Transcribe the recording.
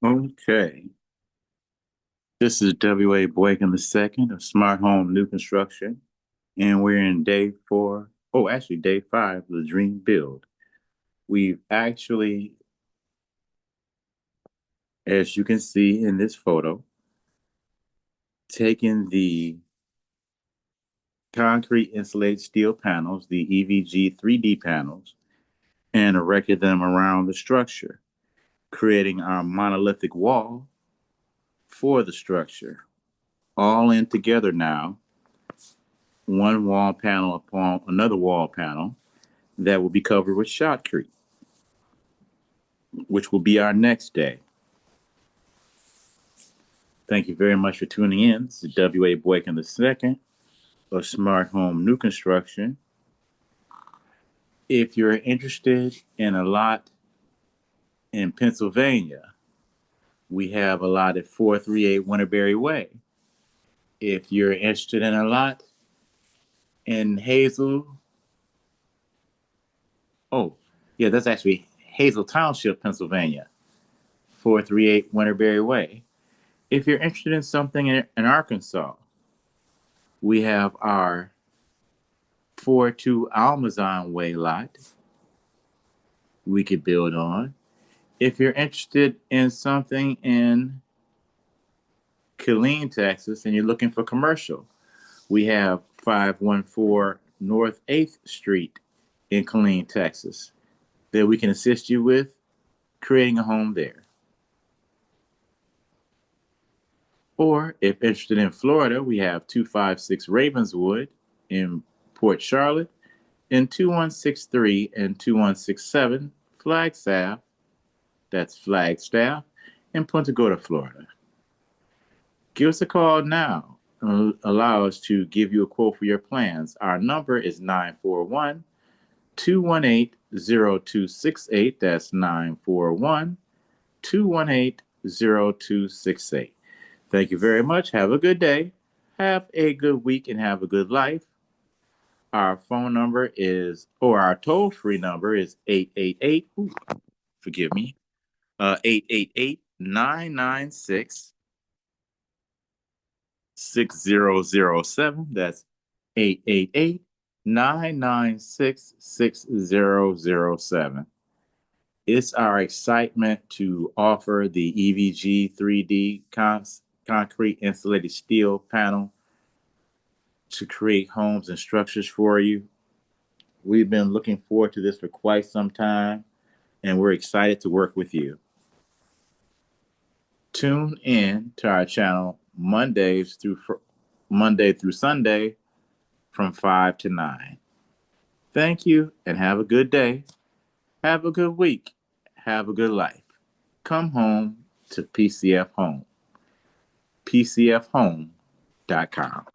Okay. This is W.A. Boykin II of Smart Home New Construction, and we're in day four. Oh, actually, day five of the Dream Build. We've actually, as you can see in this photo, taken the concrete insulated steel panels, the EVG 3D panels, and erected them around the structure, creating our monolithic wall for the structure. All in together now, one wall panel upon another wall panel that will be covered with shotcrete, which will be our next day. Thank you very much for tuning in. This is W.A. Boykin II of Smart Home New Construction. If you're interested in a lot in Pennsylvania, we have a lot at 438 Winterberry Way. If you're interested in a lot in oh, yeah, that's actually Hazel Township, Pennsylvania, 438 Winterberry Way. If you're interested in something in Arkansas, we have our 42 Almazon Way lot we could build on. If you're interested in something in Killeen, Texas, and you're looking for commercial, we have 514 North 8th Street in Killeen, Texas, that we can assist you with creating a home there. Or if interested in Florida, we have 256 Ravenswood in Port Charlotte and 2163 and 2167 Flagstaff, that's Flagstaff, in Punta Gorda, Florida. Give us a call now and allow us to give you a quote for your plans. Our number is 941 218 0268. That's 941 218 0268. Thank you very much. Have a good day. Have a good week and have a good life. Our phone number is, or our toll free number is 888. Forgive me. 888 996 6007. That's 888 996 6007. It's our excitement to offer the EVG 3D concrete insulated steel panel to create homes and structures for you. We've been looking forward to this for quite some time, and we're excited to work with you. Tune in to our channel Monday through Sunday from 5 to 9. Thank you and have a good day. Have a good week. Have a good life. Come home to PCF Home. PCFHome.com.